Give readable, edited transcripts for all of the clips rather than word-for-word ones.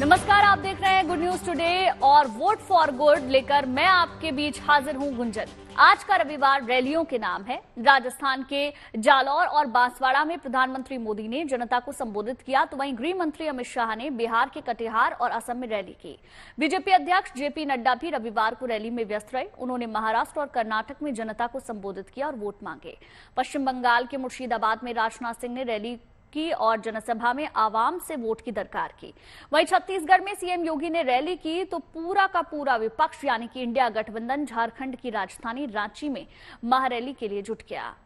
नमस्कार, आप देख रहे हैं गुड न्यूज टुडे और वोट फॉर गुड लेकर मैं आपके बीच हाजिर हूं गुंजन। आज का रविवार रैलियों के नाम है। राजस्थान के जालौर और बांसवाड़ा में प्रधानमंत्री मोदी ने जनता को संबोधित किया, तो वहीं गृह मंत्री अमित शाह ने बिहार के कटिहार और असम में रैली की। बीजेपी अध्यक्ष जेपी नड्डा भी रविवार को रैली में व्यस्त रहे। उन्होंने महाराष्ट्र और कर्नाटक में जनता को संबोधित किया और वोट मांगे। पश्चिम बंगाल के मुर्शिदाबाद में राजनाथ सिंह ने रैली की और जनसभा में आवाम से वोट की दरकार की। वहीं छत्तीसगढ़ में सीएम योगी ने रैली की तो पूरा का पूरा विपक्ष यानी कि इंडिया गठबंधन झारखंड की राजधानी रांची में महारैली के लिए जुट गया।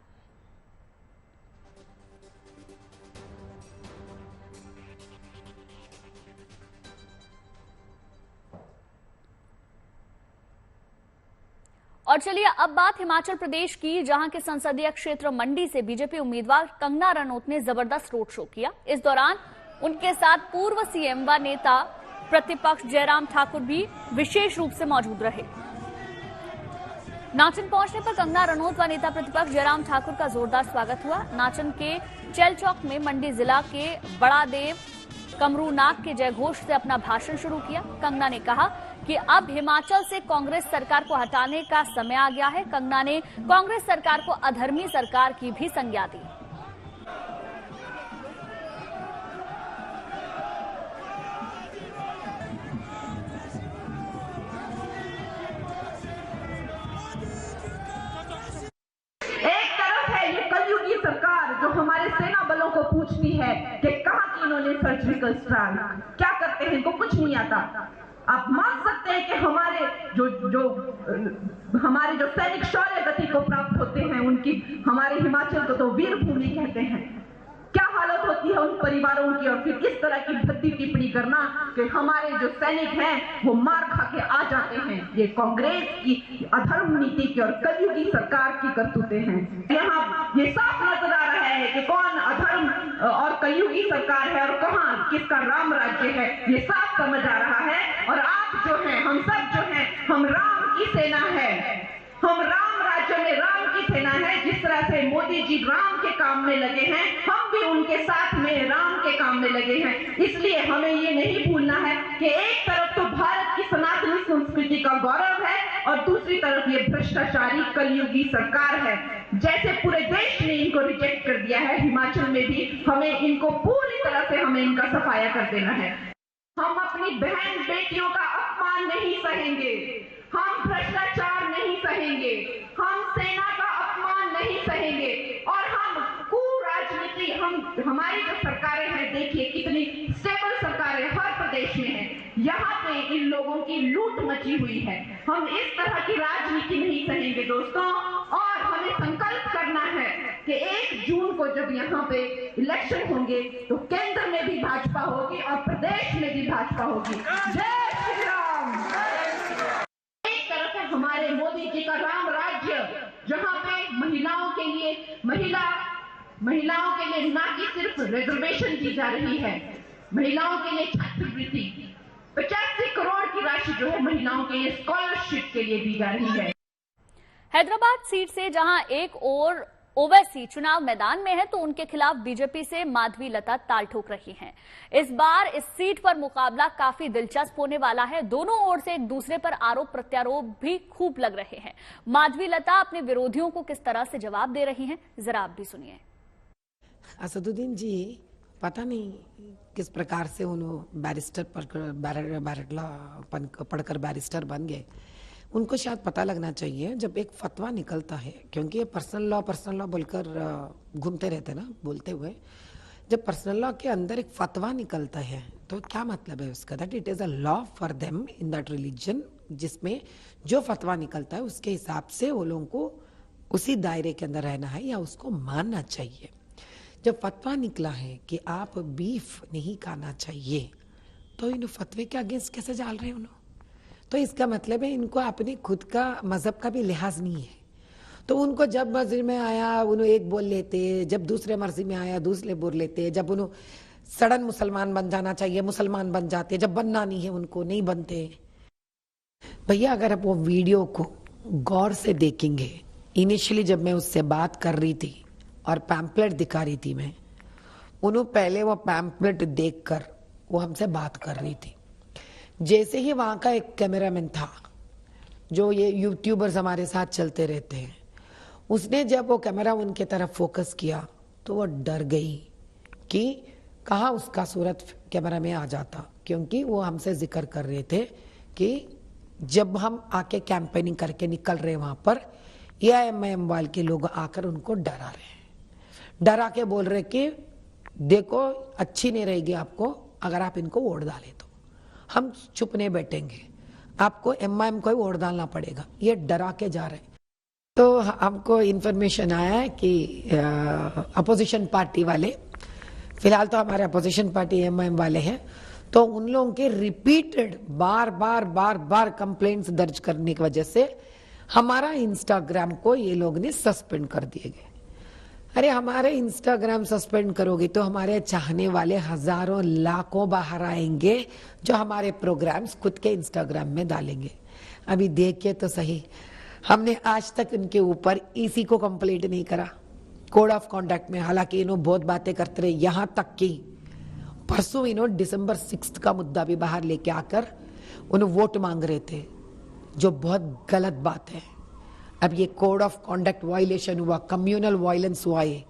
और चलिए अब बात हिमाचल प्रदेश की, जहां के संसदीय क्षेत्र मंडी से बीजेपी उम्मीदवार कंगना रनौत ने जबरदस्त रोड शो किया। इस दौरान उनके साथ पूर्व सीएम व नेता प्रतिपक्ष जयराम ठाकुर भी विशेष रूप से मौजूद रहे। नाचन पहुंचने पर कंगना रनौत व नेता प्रतिपक्ष जयराम ठाकुर का जोरदार स्वागत हुआ। नाचन के चैल चौक में मंडी जिला के बड़ादेव कमरूनाग के जयघोष से अपना भाषण शुरू किया। कंगना ने कहा कि अब हिमाचल से कांग्रेस सरकार को हटाने का समय आ गया है। कंगना ने कांग्रेस सरकार को अधर्मी सरकार की भी संज्ञा दी। एक तरफ है ये कलयुगी सरकार जो हमारे सेना बलों को पूछती है कि कहां की इन्होंने सर्जिकल स्ट्राइक, क्या करते हैं, इनको कुछ नहीं आता। आप मान सकते हैं कि हमारे जो सैनिक शौर्य गति को प्राप्त होते हैं उनकी, हमारे हिमाचल को तो वीर भूमि कहते हैं। क्या हालत होती है उन परिवारों की, और फिर किस तरह की भद्दी टिप्पणी करना कि हमारे जो सैनिक हैं वो मार खा के आ जाते हैं। ये कांग्रेस की अधर्म नीति की और कलयुगी सरकार की करतूतें हैं। यहाँ ये साफ नजर आ रहा है कि कौन अधर्म और कलयुगी सरकार है और कहां किसका राम राज्य है, ये साफ समझ आ रहा है। और आप जो हैं, हम सब जो हैं, हम राम की सेना है, हम राम राज्य में राम की सेना है। जिस तरह से मोदी जी राम के काम में लगे हैं, हम भी उनके साथ में राम के काम में लगे हैं। इसलिए हमें ये नहीं भूलना है कि एक तरफ तो भारत की सनातनी संस्कृति का गौरव है और दूसरी तरफ ये भ्रष्टाचारी कलयुगी सरकार है। जैसे पूरे देश ने इनको रिजेक्ट कर दिया है, हिमाचल में भी हमें इनको पूरी तरह से हमें इनका सफाया कर देना है। हम अपनी बहन बेटियों का अपमान नहीं सहेंगे, हम भ्रष्टाचार नहीं सहेंगे, हम सेना का अपमान नहीं सहेंगे और हम कुराजनीति, हमारी जो सरकारें हैं, देखिए कितनी स्टेबल सरकारें हर प्रदेश में है। यहाँ पे इन लोगों की लूट मची हुई है। हम इस तरह की राजनीति नहीं सहेंगे दोस्तों। और हमें संकल्प करना है कि 1 जून को जब यहाँ पे इलेक्शन होंगे तो केंद्र में भी भाजपा होगी और प्रदेश में भी भाजपा होगी। जय श्री राम। एक तरफ है हमारे मोदी जी का राम राज्य, जहाँ पे महिलाओं के लिए ना कि सिर्फ रिजर्वेशन दी जा रही है, महिलाओं के लिए छात्रवृत्ति 85 करोड़ की राशि जो है महिलाओं के लिए स्कॉलरशिप के लिए दी जा रही है। हैदराबाद सीट से जहां एक और ओवैसी चुनाव मैदान में है तो उनके खिलाफ बीजेपी से माधवी लता ताल ठोक रही हैं। इस बार इस सीट पर मुकाबला काफी दिलचस्प होने वाला है। दोनों ओर से एक दूसरे पर आरोप प्रत्यारोप भी खूब लग रहे हैं। माधवी लता अपने विरोधियों को किस तरह से जवाब दे रही हैं, जरा आप भी सुनिए। असदुद्दीन जी पता नहीं किस प्रकार से उन्होंने बैरिस्टर पढ़कर बैरिस्टर बन गए। उनको शायद पता लगना चाहिए जब एक फतवा निकलता है, क्योंकि ये पर्सनल लॉ बोलकर घूमते रहते ना बोलते हुए। जब पर्सनल लॉ के अंदर एक फतवा निकलता है तो क्या मतलब है उसका, that it is a law for them in that religion, जिसमें जो फतवा निकलता है उसके हिसाब से वो लोगों को उसी दायरे के अंदर रहना है या उसको मानना चाहिए। जब फतवा निकला है कि आप बीफ नहीं खाना चाहिए तो इन फतवे के अगेंस्ट कैसे जाल रहे हैं उन्होंने, तो इसका मतलब है इनको अपने खुद का मजहब का भी लिहाज नहीं है। तो उनको जब मर्जी में आया उन्होंने एक बोल लेते, जब दूसरे मर्जी में आया दूसरे बोल लेते, जब उन्होंने सडन मुसलमान बन जाना चाहिए मुसलमान बन जाते, जब बनना नहीं है उनको नहीं बनते। भैया अगर आप वो वीडियो को गौर से देखेंगे, इनिशियली जब मैं उससे बात कर रही थी और पैम्पलेट दिखा रही थी, मैं उन्होंने पहले वो पैम्पलेट देखकर वो हमसे बात कर रही थी। जैसे ही वहां का एक कैमरामैन था, जो ये यूट्यूबर्स हमारे साथ चलते रहते हैं, उसने जब वो कैमरा उनके तरफ फोकस किया तो वो डर गई कि कहाँ उसका सूरत कैमरा में आ जाता, क्योंकि वो हमसे जिक्र कर रहे थे कि जब हम आके कैंपेनिंग करके निकल रहे वहां पर, AIMIM वाले के लोग आकर उनको डरा रहे हैं, डरा के बोल रहे कि देखो अच्छी नहीं रहेगी आपको अगर आप इनको वोट डाले तो, हम चुप नहीं बैठेंगे, आपको MIM को ही वोट डालना पड़ेगा, ये डरा के जा रहे हैं। तो हमको इन्फॉर्मेशन आया है कि अपोजिशन पार्टी वाले, फिलहाल तो हमारे अपोजिशन पार्टी MIM वाले हैं, तो उन लोगों के रिपीटेड बार बार कंप्लेंट्स दर्ज करने की वजह से हमारा इंस्टाग्राम को ये लोग ने सस्पेंड कर दिए गए। अरे हमारे इंस्टाग्राम सस्पेंड करोगे तो हमारे चाहने वाले हजारों लाखों बाहर आएंगे जो हमारे प्रोग्राम्स खुद के इंस्टाग्राम में डालेंगे। अभी देखिए तो सही, हमने आज तक उनके ऊपर इसी को कंप्लेंट नहीं करा कोड ऑफ कॉन्डक्ट में, हालांकि इन्होंने बहुत बातें करते रहे, यहां तक कि परसों इन्होंने December 6 का मुद्दा भी बाहर लेके आकर उन्हें वोट मांग रहे थे, जो बहुत गलत बात है। अब ये कोड ऑफ कॉन्डक्ट वायलेशन हुआ, कम्युनल वायलेंस हुआ, ये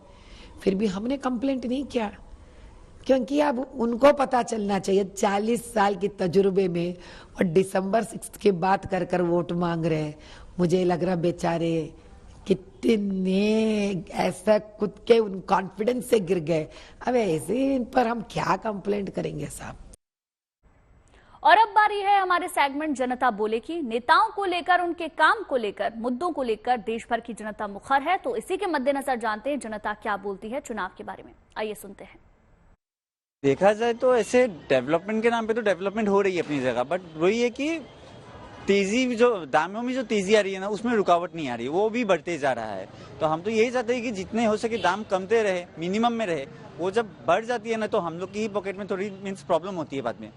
फिर भी हमने कंप्लेंट नहीं किया, क्योंकि अब उनको पता चलना चाहिए 40 साल के तजुर्बे में और December 6 की बात कर कर वोट मांग रहे हैं। मुझे लग रहा बेचारे कितने ऐसा खुद के उन कॉन्फिडेंस से गिर गए। अब ऐसे इन पर हम क्या कंप्लेंट करेंगे साहब। और अब बारी है हमारे सेगमेंट जनता बोले की। नेताओं को लेकर, उनके काम को लेकर, मुद्दों को लेकर देश भर की जनता मुखर है, तो इसी के मद्देनजर जानते हैं जनता क्या बोलती है चुनाव के बारे में। आइए सुनते हैं। देखा जाए तो ऐसे डेवलपमेंट के नाम पे तो डेवलपमेंट हो रही है अपनी जगह, बट वही है कि तेजी, जो दामों में जो तेजी आ रही है ना, उसमें रुकावट नहीं आ रही, वो भी बढ़ते जा रहा है। तो हम तो यही चाहते हैं कि जितने हो सके दाम कमते रहे, मिनिमम में रहे। वो जब बढ़ जाती है ना तो हम लोग की ही पॉकेट में थोड़ी प्रॉब्लम होती है बाद में।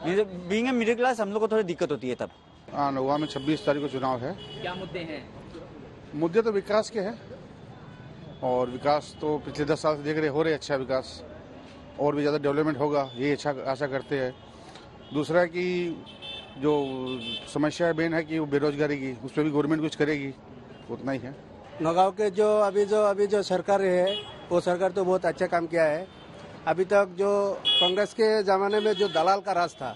बीइंग ए मिडिल क्लास हम लोग को थोड़ी दिक्कत होती है तब। नौवा में 26 तारीख को चुनाव है। क्या मुद्दे हैं? मुद्दे तो विकास के हैं, और विकास तो पिछले 10 साल से देख रहे हो रहे, अच्छा विकास, और भी ज़्यादा डेवलपमेंट होगा ये अच्छा आशा करते हैं। दूसरा कि जो समस्या मेन है कि वो बेरोजगारी की, उस पर भी गवर्नमेंट कुछ करेगी, उतना ही है। नौगांव के अभी जो सरकार है वो सरकार तो बहुत अच्छा काम किया है। अभी तक जो कांग्रेस के ज़माने में जो दलाल का राज था,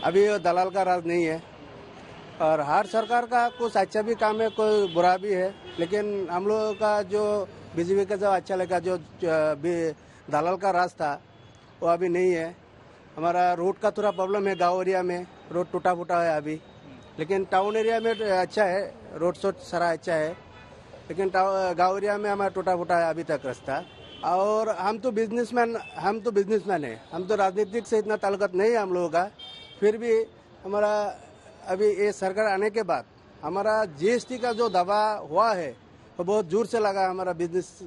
अभी वो दलाल का राज नहीं है। और हर सरकार का कुछ अच्छा भी काम है, कोई बुरा भी है, लेकिन हम लोगों का जो बीजेपी का जो अच्छा लगा, जो दलाल का राज था वो अभी नहीं है। हमारा रोड का थोड़ा प्रॉब्लम है, गाँव एरिया में रोड टूटा फूटा है अभी, लेकिन टाउन एरिया में अच्छा है, रोड शोड सारा अच्छा है, लेकिन गाँव एरिया में हमारा टूटा फूटा है अभी तक रास्ता। और हम तो बिजनेसमैन है, हम तो राजनीतिक से इतना ताल्लुकात नहीं है हम लोगों का। फिर भी हमारा अभी ये सरकार आने के बाद हमारा GST का जो दवा हुआ है वो बहुत जोर से लगा है। हमारा बिजनेस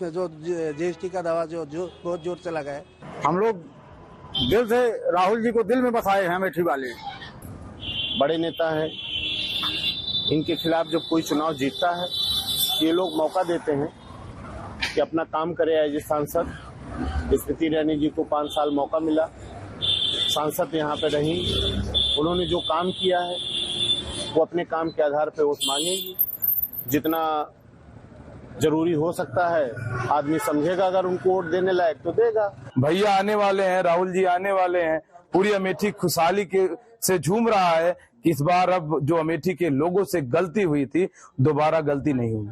में जो GST का दवा जो बहुत जोर से लगा है। हम लोग दिल से राहुल जी को दिल में बसाए हैं अमेठी वाले। बड़े नेता हैं, इनके खिलाफ जब कोई चुनाव जीतता है ये लोग मौका देते हैं कि अपना काम करे एज ए सांसद। स्मृति ईरानी जी को 5 साल मौका मिला, सांसद यहाँ पे रही, उन्होंने जो काम किया है वो अपने काम के आधार पे वोट मांगेगी। जितना जरूरी हो सकता है आदमी समझेगा, अगर उनको वोट देने लायक तो देगा। भैया आने वाले हैं, राहुल जी आने वाले हैं, पूरी अमेठी खुशहाली के से झूम रहा है कि इस बार अब जो अमेठी के लोगों से गलती हुई थी दोबारा गलती नहीं हुई।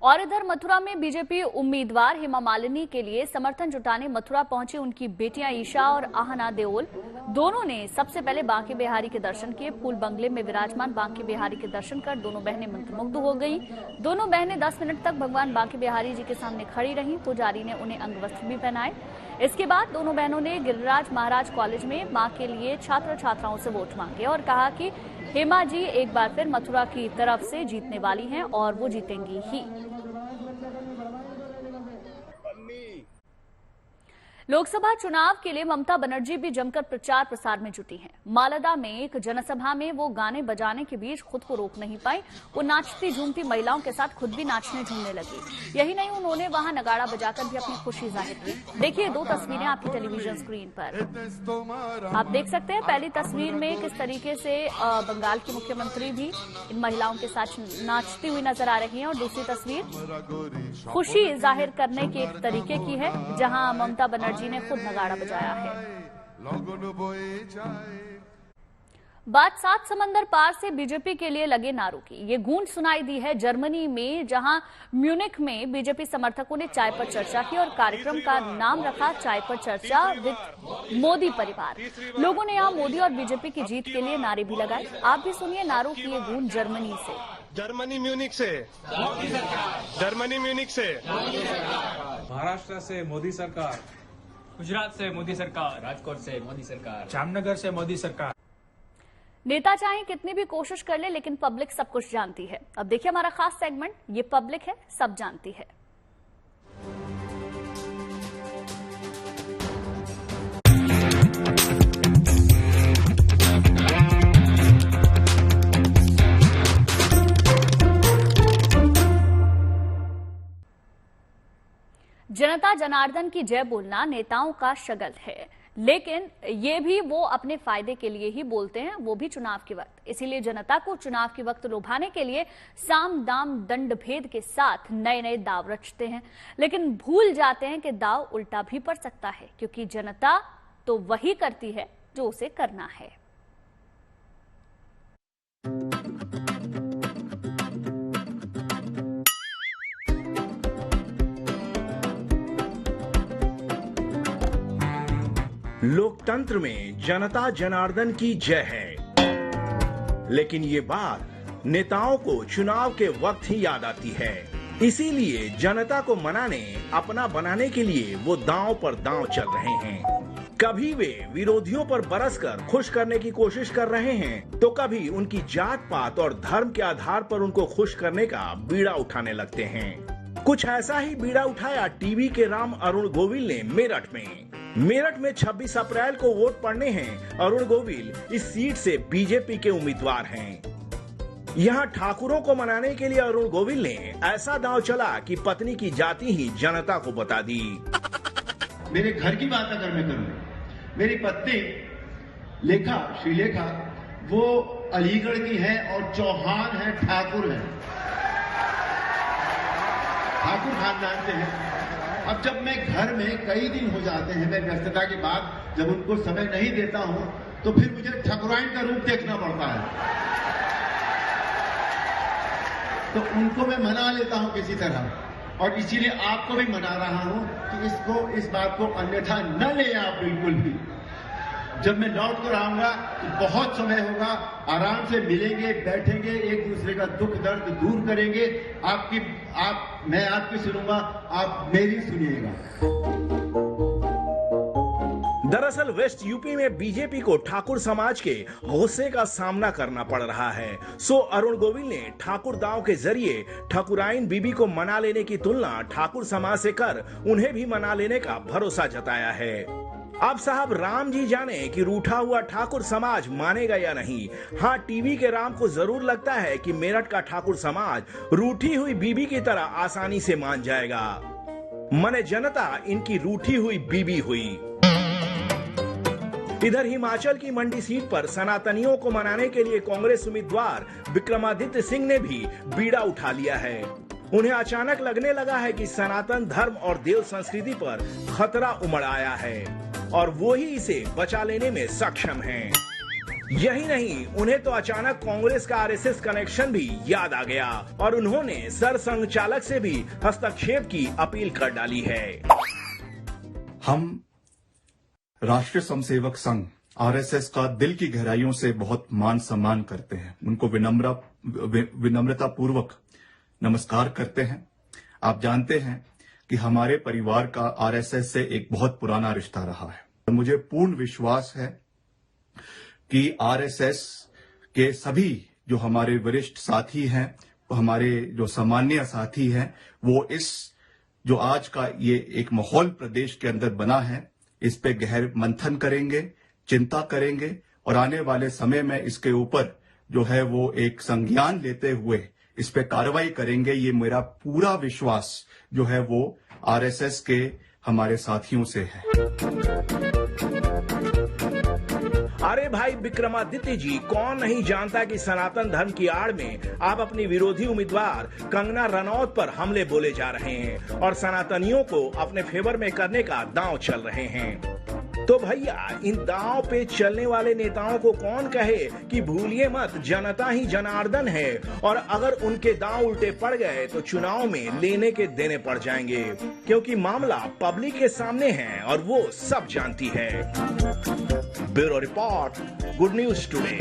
और इधर मथुरा में बीजेपी उम्मीदवार हेमा मालिनी के लिए समर्थन जुटाने मथुरा पहुंची उनकी बेटियां ईशा और आहना देओल, दोनों ने सबसे पहले बांके बिहारी के दर्शन किए। फूल बंगले में विराजमान बांके बिहारी के दर्शन कर दोनों बहनें मंत्रमुग्ध हो गईं। दोनों बहनें 10 मिनट तक भगवान बांके बिहारी जी के सामने खड़ी रहीं। पुजारी ने उन्हें अंगवस्त्र भी पहनाए। इसके बाद दोनों बहनों ने गिरिराज महाराज कॉलेज में मां के लिए छात्र छात्राओं से वोट मांगे और कहा कि हेमा जी एक बार फिर मथुरा की तरफ से जीतने वाली हैं और वो जीतेंगी ही। लोकसभा चुनाव के लिए ममता बनर्जी भी जमकर प्रचार प्रसार में जुटी हैं। मालदा में एक जनसभा में वो गाने बजाने के बीच खुद को रोक नहीं पाई। वो नाचती झूमती महिलाओं के साथ खुद भी नाचने झूमने लगी। यही नहीं, उन्होंने वहां नगाड़ा बजाकर भी अपनी खुशी जाहिर की। देखिए 2 तस्वीरें आपकी टेलीविजन स्क्रीन पर। आप देख सकते हैं पहली तस्वीर में किस तरीके से बंगाल की मुख्यमंत्री भी इन महिलाओं के साथ नाचती हुई नजर आ रही हैं, और दूसरी तस्वीर खुशी जाहिर करने के एक तरीके की है, जहां ममता बनर्जी ने खुद नगाड़ा बजाया है। बात 7 समंदर पार से बीजेपी के लिए लगे नारों की। ये गूंज सुनाई दी है जर्मनी में, जहां म्यूनिख में बीजेपी समर्थकों ने चाय पर चर्चा की और कार्यक्रम का नाम रखा चाय पर चर्चा विद मोदी परिवार। लोगों ने यहां मोदी और बीजेपी की जीत के लिए नारे भी लगाए। आप भी सुनिए नारों की ये गूंज जर्मनी से। जर्मनी म्यूनिख से, जर्मनी म्यूनिख से, महाराष्ट्र से मोदी सरकार, गुजरात से मोदी सरकार, राजकोट से मोदी सरकार, जामनगर से मोदी सरकार। नेता चाहे कितनी भी कोशिश कर ले, लेकिन पब्लिक सब कुछ जानती है। अब देखिए हमारा खास सेगमेंट, ये पब्लिक है, सब जानती है। जनता जनार्दन की जय बोलना नेताओं का शगल है, लेकिन ये भी वो अपने फायदे के लिए ही बोलते हैं, वो भी चुनाव के वक्त। इसीलिए जनता को चुनाव के वक्त लुभाने के लिए साम दाम दंड भेद के साथ नए नए दाव रचते हैं, लेकिन भूल जाते हैं कि दाव उल्टा भी पड़ सकता है, क्योंकि जनता तो वही करती है जो उसे करना है। लोकतंत्र में जनता जनार्दन की जय है, लेकिन ये बात नेताओं को चुनाव के वक्त ही याद आती है। इसीलिए जनता को मनाने, अपना बनाने के लिए वो दांव पर दांव चल रहे हैं। कभी वे विरोधियों पर बरसकर खुश करने की कोशिश कर रहे हैं, तो कभी उनकी जात पात और धर्म के आधार पर उनको खुश करने का बीड़ा उठाने लगते हैं। कुछ ऐसा ही बीड़ा उठाया टीवी के राम अरुण गोविल ने मेरठ में। मेरठ में 26 अप्रैल को वोट पड़ने हैं। अरुण गोविल इस सीट से बीजेपी के उम्मीदवार हैं। यहाँ ठाकुरों को मनाने के लिए अरुण गोविल ने ऐसा दांव चला कि पत्नी की जाति ही जनता को बता दी। मेरे घर की बात अगर मैं करूं, मेरी पत्नी लेखा, श्रीलेखा, वो अलीगढ़ की है और चौहान है, ठाकुर है, ठाकुर खानदान से है। अब जब मैं घर में कई दिन हो जाते हैं, मैं व्यस्तता के बाद जब उनको समय नहीं देता हूं, तो फिर मुझे ठाकुराइन का रूप देखना पड़ता है। तो उनको मैं मना लेता हूं किसी तरह, और इसीलिए आपको भी मना रहा हूं कि इस बात को अन्यथा न ले आप बिल्कुल भी। जब मैं लौट कर आऊंगा तो बहुत समय होगा, आराम से मिलेंगे, बैठेंगे, एक दूसरे का दुख दर्द दूर करेंगे। मैं आपकी सुनूंगा, आप मेरी सुनिएगा। दरअसल वेस्ट यूपी में बीजेपी को ठाकुर समाज के गुस्से का सामना करना पड़ रहा है। सो अरुण गोविल ने ठाकुर दांव के जरिए ठाकुराइन बीबी को मना लेने की तुलना ठाकुर समाज से कर उन्हें भी मना लेने का भरोसा जताया है। अब साहब राम जी जाने कि रूठा हुआ ठाकुर समाज मानेगा या नहीं। हाँ, टीवी के राम को जरूर लगता है कि मेरठ का ठाकुर समाज रूठी हुई बीबी की तरह आसानी से मान जाएगा। मने जनता इनकी रूठी हुई बीबी हुई। इधर हिमाचल की मंडी सीट पर सनातनियों को मनाने के लिए कांग्रेस उम्मीदवार विक्रमादित्य सिंह ने भी बीड़ा उठा लिया है। उन्हें अचानक लगने लगा है कि सनातन धर्म और देव संस्कृति पर खतरा उमड़ आया है और वो ही इसे बचा लेने में सक्षम हैं। यही नहीं, उन्हें तो अचानक कांग्रेस का आरएसएस कनेक्शन भी याद आ गया और उन्होंने सरसंघ चालक से भी हस्तक्षेप की अपील कर डाली है। हम राष्ट्रीय स्वयंसेवक संघ आरएसएस का दिल की गहराइयों से बहुत मान सम्मान करते हैं, उनको विनम्रता पूर्वक नमस्कार करते हैं। आप जानते हैं कि हमारे परिवार का आरएसएस से एक बहुत पुराना रिश्ता रहा है। मुझे पूर्ण विश्वास है कि आरएसएस के सभी जो हमारे वरिष्ठ साथी हैं, हमारे जो सामान्य साथी हैं, वो इस जो आज का ये एक माहौल प्रदेश के अंदर बना है, इस पे गहर मंथन करेंगे, चिंता करेंगे और आने वाले समय में इसके ऊपर जो है वो एक संज्ञान लेते हुए इस पे कार्रवाई करेंगे। ये मेरा पूरा विश्वास जो है वो आरएसएस के हमारे साथियों से है। अरे भाई विक्रमादित्य जी, कौन नहीं जानता कि सनातन धर्म की आड़ में आप अपनी विरोधी उम्मीदवार कंगना रनौत पर हमले बोले जा रहे हैं और सनातनियों को अपने फेवर में करने का दांव चल रहे हैं। तो भैया, इन दांव पे चलने वाले नेताओं को कौन कहे कि भूलिए मत, जनता ही जनार्दन है और अगर उनके दांव उल्टे पड़ गए तो चुनाव में लेने के देने पड़ जाएंगे, क्योंकि मामला पब्लिक के सामने है और वो सब जानती है। Bureau report, good news today.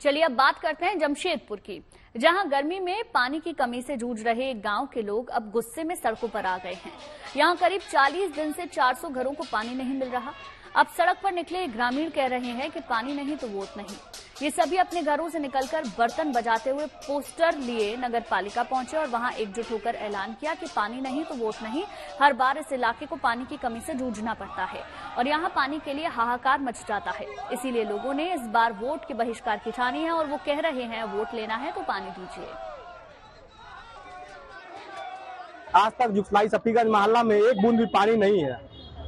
चलिए अब बात करते हैं जमशेदपुर की, जहां गर्मी में पानी की कमी से जूझ रहे गांव के लोग अब गुस्से में सड़कों पर आ गए हैं। यहां करीब 40 दिन से 400 घरों को पानी नहीं मिल रहा। अब सड़क पर निकले ग्रामीण कह रहे हैं कि पानी नहीं तो वोट नहीं। ये सभी अपने घरों से निकलकर बर्तन बजाते हुए पोस्टर लिए नगर पालिका पहुंचे और वहां एकजुट होकर ऐलान किया कि पानी नहीं तो वोट नहीं। हर बार इस इलाके को पानी की कमी से जूझना पड़ता है और यहाँ पानी के लिए हाहाकार मच जाता है। इसीलिए लोगों ने इस बार वोट के बहिष्कार की ठानी है और वो कह रहे हैं वोट लेना है तो पानी दीजिए। आज तक जुगसलाई सफीगंज मोहल्ला में एक बूंद भी पानी नहीं है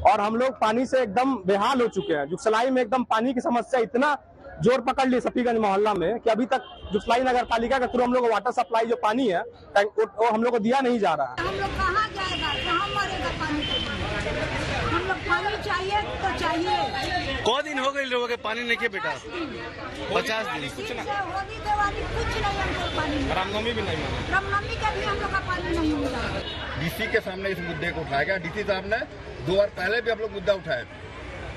और हम लोग पानी से एकदम बेहाल हो चुके हैं। जुगसलाई में एकदम पानी की समस्या इतना जोर पकड़ ली सफीगंज मोहल्ला में कि अभी तक जुगसलाई नगर पालिका के थ्रू हम लोग को वाटर सप्लाई जो पानी है वो हम लोग को दिया नहीं जा रहा है। हम लोग कहाँ जाएगा, कहाँ मरेगा पानी के लिए? हम लोग पानी चाहिए तो चाहिए। कौ दिन हो गए लोगों के पानी नहीं के बेटा? 50 दिन। कुछ नहीं, होली दिवाली कुछ नहीं हमको पानी। रामनवमी भी नहीं मिला। रामनवमी का भी हम लोग का पानी नहीं मिला। डीसी के सामने इस मुद्दे को उठाया गया। डीसी साहब ने 2 बार पहले भी हम लोग मुद्दा उठाए थे,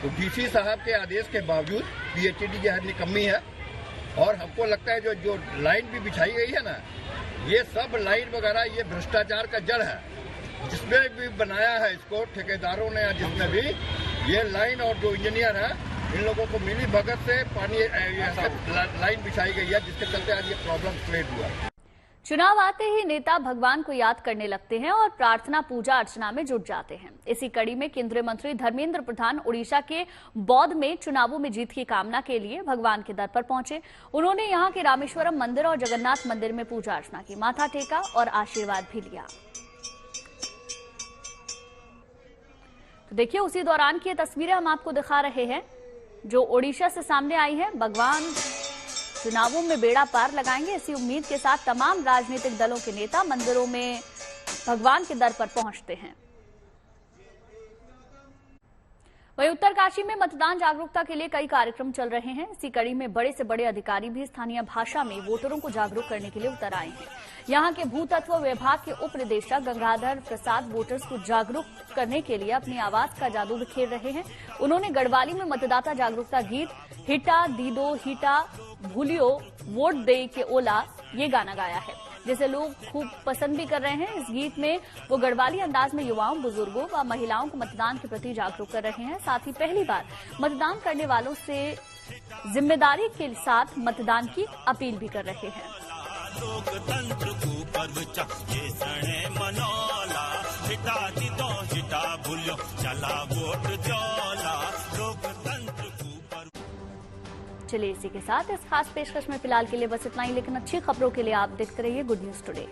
तो डीसी साहब के आदेश के बावजूद पीएचईडी की हद कमी है और हमको लगता है जो लाइन भी बिछाई गई है ना, ये सब लाइन वगैरह ये भ्रष्टाचार का जड़ है। जिसमें भी बनाया है इसको ठेकेदारों ने या जिसने भी, ये लाइन और जो इंजीनियर है इन लोगों को मिली भगत से पानी लाइन बिछाई गई है, जिसके चलते आज ये प्रॉब्लम क्रिएट हुआ। चुनाव आते ही नेता भगवान को याद करने लगते हैं और प्रार्थना पूजा अर्चना में जुट जाते हैं। इसी कड़ी में केंद्रीय मंत्री धर्मेंद्र प्रधान उड़ीसा के बौद्ध में चुनावों में जीत की कामना के लिए भगवान के दर पर पहुंचे। उन्होंने यहां के रामेश्वरम मंदिर और जगन्नाथ मंदिर में पूजा अर्चना की, माथा टेका और आशीर्वाद भी लिया। तो देखिए, उसी दौरान की ये तस्वीरें हम आपको दिखा रहे हैं जो ओडिशा से सामने आई है। भगवान चुनावों में बेड़ा पार लगाएंगे, इसी उम्मीद के साथ तमाम राजनीतिक दलों के नेता मंदिरों में भगवान के दर पर पहुंचते हैं। वहीं उत्तरकाशी में मतदान जागरूकता के लिए कई कार्यक्रम चल रहे हैं। इसी कड़ी में बड़े से बड़े अधिकारी भी स्थानीय भाषा में वोटरों को जागरूक करने के लिए उतर आए हैं। यहां के भूतत्व विभाग के उप निदेशक गंगाधर प्रसाद वोटर्स को जागरूक करने के लिए अपनी आवाज का जादू बिखेर रहे हैं। उन्होंने गढ़वाली में मतदाता जागरूकता गीत हिटा दीदो हिटा भूलियो वोट दे के ओला ये गाना गाया है, जिसे लोग खूब पसंद भी कर रहे हैं। इस गीत में वो गढ़वाली अंदाज में युवाओं, बुजुर्गों व महिलाओं को मतदान के प्रति जागरूक कर रहे हैं। साथ ही पहली बार मतदान करने वालों से जिम्मेदारी के साथ मतदान की अपील भी कर रहे हैं। लोकतंत्र को पर्व चक्के सणे मनोला हिटा दीदो हिटा भूलियो चला वोट जोला लोकतंत्र को पर्व। चलिए, इसी के साथ इस खास पेशकश में फिलहाल के लिए बस इतना ही, लेकिन अच्छी खबरों के लिए आप देखते रहिए गुड न्यूज टुडे।